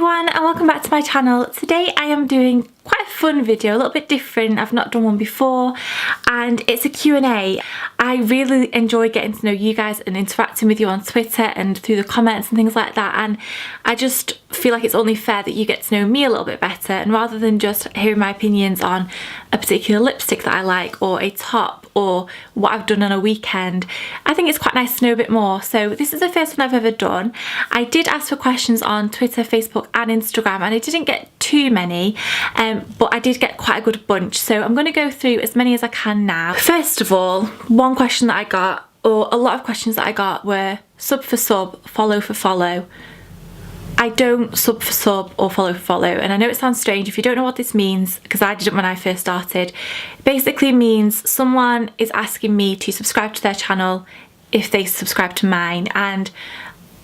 everyone and welcome back to my channel. Today I am doing quite a fun video, a little bit different. I've not done one before and it's a Q&A. I really enjoy getting to know you guys and interacting with you on Twitter and through the comments and things like that, and I just feel like it's only fair that you get to know me a little bit better, and rather than just hearing my opinions on a particular lipstick that I like or a top or what I've done on a weekend, I think it's quite nice to know a bit more. So this is the first one I've ever done. I did ask for questions on Twitter, Facebook and Instagram and I didn't get too many, but I did get quite a good bunch, so I'm going to go through as many as I can now. First of all, one question that I got, or a lot of questions that I got, were sub for sub, follow for follow. I don't sub for sub or follow for follow, and I know it sounds strange if you don't know what this means, because I didn't when I first started. It basically means someone is asking me to subscribe to their channel if they subscribe to mine, and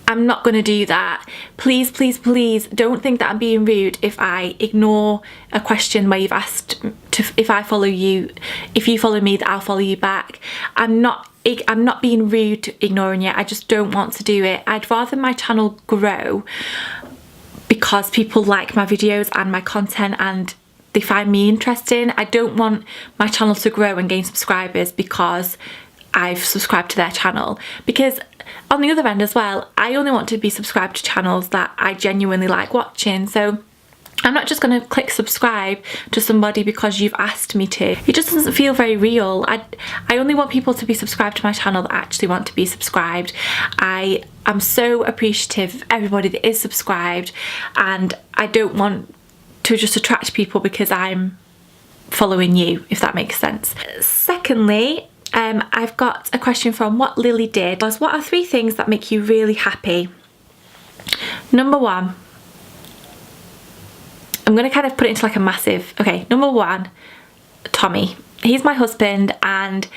I'm not going to do that. Please, please, please don't think that I'm being rude if I ignore a question where you've asked to, if I follow you, if you follow me, that I'll follow you back. I'm not being rude to ignoring you. I just don't want to do it. I'd rather my channel grow because people like my videos and my content and they find me interesting. I don't want my channel to grow and gain subscribers because I've subscribed to their channel, because on the other end as well, I only want to be subscribed to channels that I genuinely like watching. So I'm not just going to click subscribe to somebody because you've asked me to. It just doesn't feel very real. I only want people to be subscribed to my channel that actually want to be subscribed. I am so appreciative of everybody that is subscribed, and I don't want to just attract people because I'm following you, if that makes sense. Secondly, I've got a question from What Lily Did. What are 3 things that make you really happy? Number 1, I'm going to kind of put it into like a massive, okay, number 1, Tommy. He's my husband and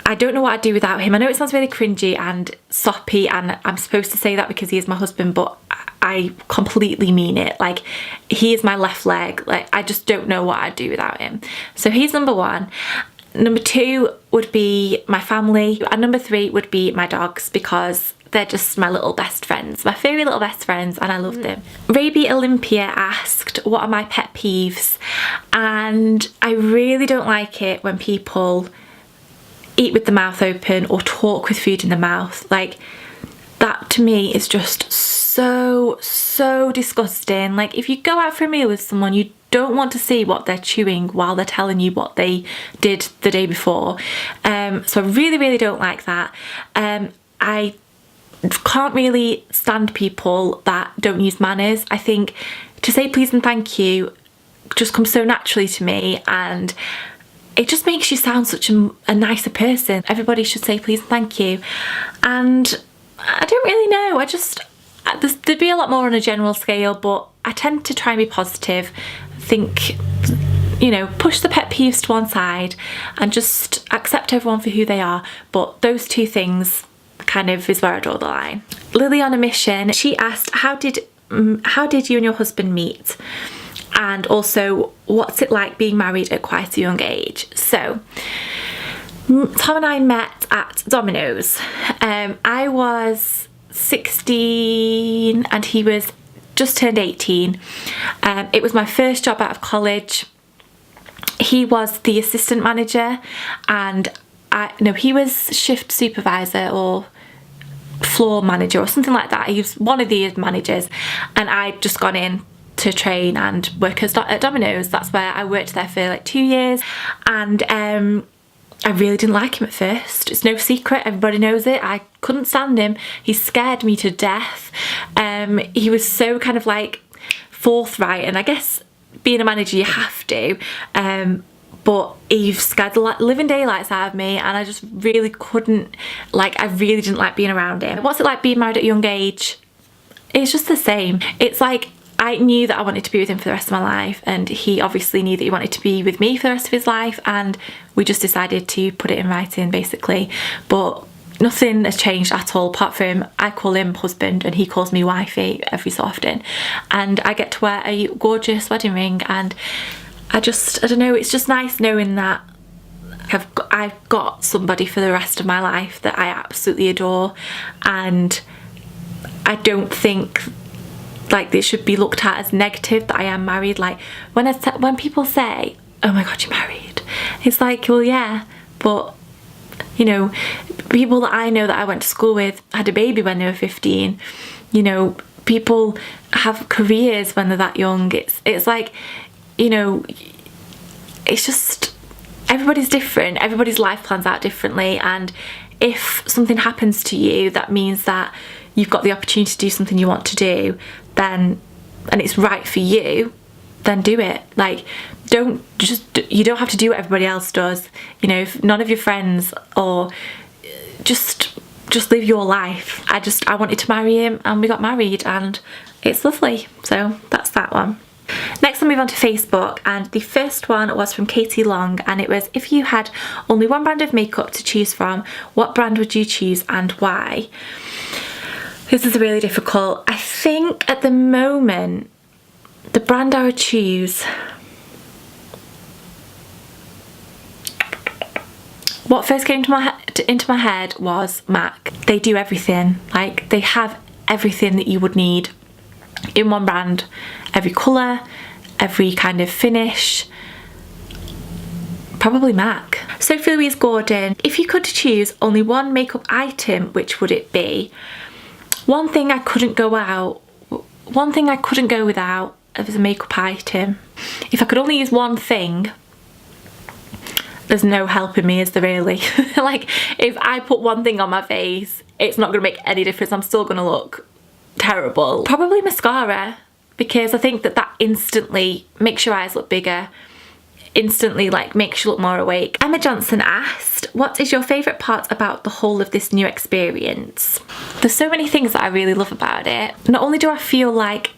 I don't know what I'd do without him. I know it sounds really cringy and soppy and I'm supposed to say that because he is my husband, but I completely mean it. Like, he is my left leg. Like, I just don't know what I'd do without him. So he's number 1. Number 2 would be my family, and number 3 would be my dogs, because they're just my little best friends, my furry little best friends, and I love them. Raby Olympia asked, what are my pet peeves? And I really don't like it when people eat with the mouth open or talk with food in the mouth. Like, that to me is just so disgusting. Like, if you go out for a meal with someone, you don't want to see what they're chewing while they're telling you what they did the day before. So I really don't like that. I can't really stand people that don't use manners. I think to say please and thank you just comes so naturally to me, and it just makes you sound such a nicer person. Everybody should say please and thank you, and I don't really know, there'd be a lot more on a general scale, but I tend to try and be positive. Think, you know, push the pet peeves to one side and just accept everyone for who they are. But those 2 things kind of is where I draw the line. Lily on a Mission, she asked, how did you and your husband meet? And also, what's it like being married at quite a young age? So Tom and I met at Domino's. I was 16 and he was just turned 18. It was my first job out of college. He was the assistant manager and he was shift supervisor or floor manager or something like that. He was one of the managers, and I'd just gone in to train and work at Domino's. That's where I worked there for like 2 years, and I really didn't like him at first. It's no secret, everybody knows it. I couldn't stand him. He scared me to death. He was so kind of like forthright, and I guess being a manager you have to, but he scared the living daylights out of me, and I just really couldn't, like, I really didn't like being around him. What's it like being married at a young age? It's just the same. It's like, I knew that I wanted to be with him for the rest of my life, and he obviously knew that he wanted to be with me for the rest of his life, and we just decided to put it in writing basically. But nothing has changed at all, apart from I call him husband and he calls me wifey every so often, and I get to wear a gorgeous wedding ring, and I don't know, it's just nice knowing that I've got somebody for the rest of my life that I absolutely adore, and I don't think like it should be looked at as negative that I am married. Like when people say, oh my god, you're married, it's like, well, yeah, but you know, people that I know that I went to school with had a baby when they were 15. You know, people have careers when they're that young. It's like, you know, it's just, everybody's different, everybody's life plans out differently, and if something happens to you that means that you've got the opportunity to do something you want to do, then, and it's right for you, then do it. Like, you don't have to do what everybody else does. You know, if none of your friends, or just live your life. I wanted to marry him and we got married and it's lovely. So that's that one. Next I'll move on to Facebook, and the first one was from Katie Long, and it was, if you had only one brand of makeup to choose from, what brand would you choose and why? This is really difficult. I think at the moment the brand I would choose, what first came into my head was MAC. They do everything. Like, they have everything that you would need in one brand. Every colour, every kind of finish. Probably MAC. Sophie Louise Gordon, if you could choose only one makeup item, which would it be? One thing I couldn't go without as a makeup item. If I could only use one thing, there's no helping me, is there really? Like, if I put one thing on my face, it's not going to make any difference. I'm still going to look terrible. Probably mascara, because I think that instantly makes your eyes look bigger, instantly like makes you look more awake. Emma Johnson asked, what is your favourite part about the whole of this new experience? There's so many things that I really love about it. Not only do I feel like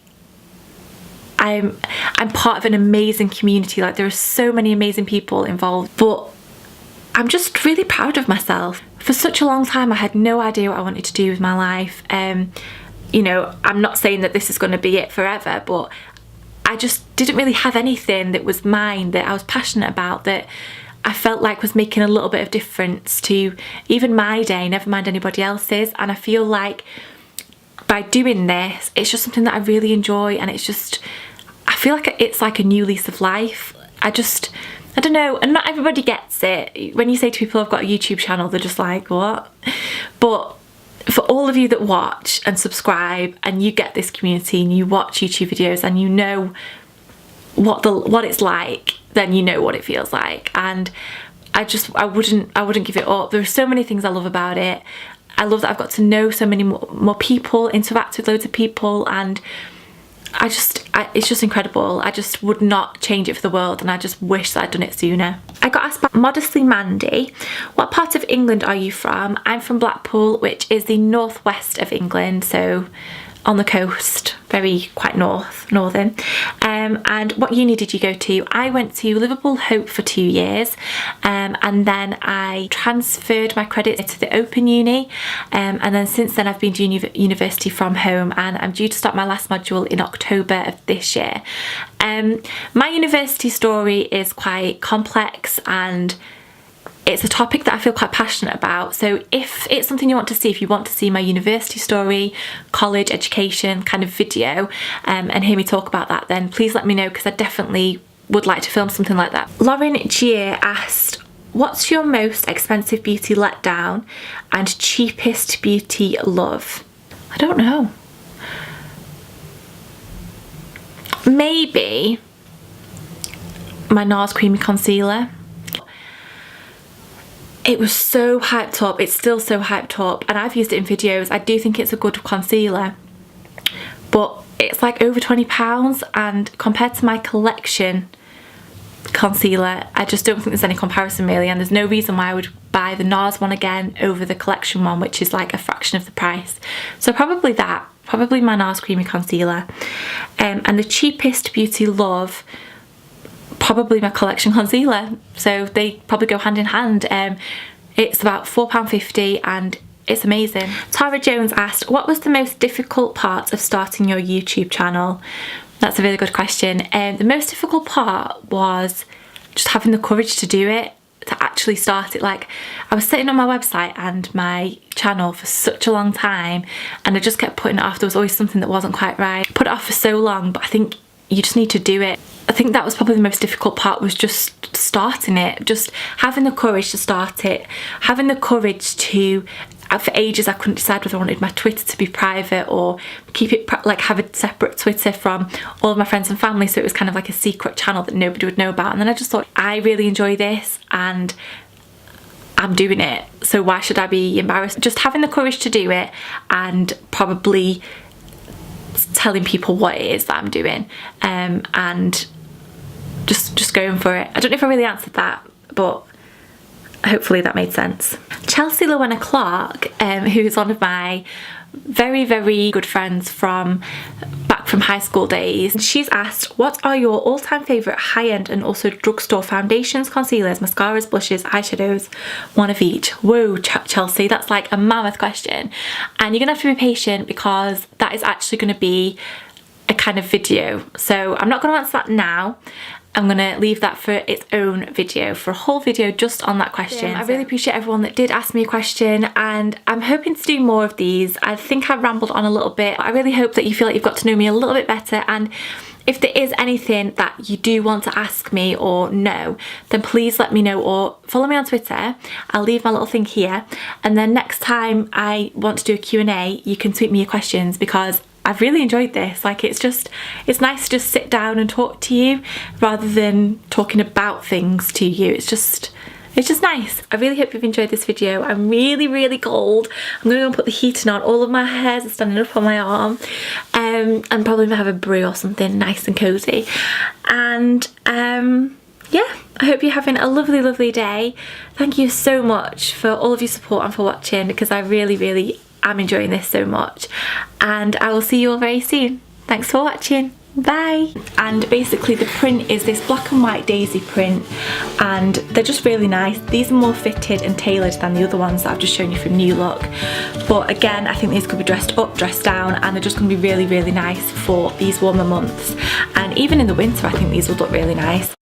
I'm part of an amazing community, like there are so many amazing people involved, but I'm just really proud of myself. For such a long time I had no idea what I wanted to do with my life. You know, I'm not saying that this is going to be it forever, but I just didn't really have anything that was mine, that I was passionate about, that I felt like was making a little bit of difference to even my day, never mind anybody else's. And I feel like by doing this, it's just something that I really enjoy, and it's just, I feel like it's like a new lease of life. I don't know, and not everybody gets it. When you say to people I've got a YouTube channel, they're just like, what? But for all of you that watch and subscribe and you get this community and you watch YouTube videos and you know what it's like, then you know what it feels like. And I wouldn't give it up. There are so many things I love about it. I love that I've got to know so many more people, interact with loads of people, and it's just incredible. I just would not change it for the world, and I just wish that I'd done it sooner. I got asked by Modestly Mandy, what part of England are you from? I'm from Blackpool, which is the northwest of England, so on the coast, quite northern. And what uni did you go to? I went to Liverpool Hope for 2 years, and then I transferred my credits to the Open Uni, and then since then I've been doing university from home, and I'm due to start my last module in October of this year. My university story is quite complex, and it's a topic that I feel quite passionate about. So if it's something you want to see, if you want to see my university story, college, education kind of video, and hear me talk about that, then please let me know, because I definitely would like to film something like that. Lauren Gier asked, what's your most expensive beauty letdown and cheapest beauty love? I don't know. Maybe my NARS Creamy Concealer. It was so hyped up, it's still so hyped up, and I've used it in videos. I do think it's a good concealer, but it's like over £20, and compared to my collection concealer, I just don't think there's any comparison really, and there's no reason why I would buy the NARS one again over the collection one, which is like a fraction of the price. So probably my NARS Creamy Concealer. And the cheapest beauty love, probably my collection concealer, so they probably go hand in hand. It's about £4.50 and it's amazing. Tara Jones asked, what was the most difficult part of starting your YouTube channel? That's a really good question. The most difficult part was just having the courage to do it. to actually start it. Like, I was sitting on my website and my channel for such a long time, and I just kept putting it off. There was always something that wasn't quite right. Put it off for so long, but I think you just need to do it. I think that was probably the most difficult part, was just starting it, just having the courage to start it, having the courage to, for ages I couldn't decide whether I wanted my Twitter to be private or keep it like have a separate Twitter from all of my friends and family, so it was kind of like a secret channel that nobody would know about. And then I just thought, I really enjoy this and I'm doing it, so why should I be embarrassed? Just having the courage to do it and probably telling people what it is that I'm doing, and just going for it. I don't know if I really answered that, but hopefully that made sense. Chelsea Lowenna Clark, who is one of my very, very good friends from back from high school days, she's asked, what are your all-time favourite high-end and also drugstore foundations, concealers, mascaras, blushes, eyeshadows, one of each? Whoa, Chelsea, that's like a mammoth question, and you're gonna have to be patient because that is actually going to be a kind of video, so I'm not going to answer that now. I'm gonna leave that for its own video, for a whole video just on that question. I really appreciate everyone that did ask me a question, and I'm hoping to do more of these. I think I've rambled on a little bit. I really hope that you feel like you've got to know me a little bit better, and if there is anything that you do want to ask me or know, then please let me know, or follow me on Twitter. I'll leave my little thing here, and then next time I want to do a Q&A, you can tweet me your questions, because I've really enjoyed this. Like, it's nice to just sit down and talk to you rather than talking about things to you. It's just nice. I really hope you've enjoyed this video. I'm really, really cold. I'm gonna go and put the heating on. All of my hairs are standing up on my arm. And probably gonna have a brew or something nice and cozy. And yeah, I hope you're having a lovely, lovely day. Thank you so much for all of your support and for watching, because I really, really am enjoying this so much, and I will see you all very soon. Thanks for watching. Bye. And basically the print is this black and white daisy print, and they're just really nice. These are more fitted and tailored than the other ones that I've just shown you from New Look, but again, I think these could be dressed up, dressed down, and they're just going to be really, really nice for these warmer months. And even in the winter, I think these will look really nice.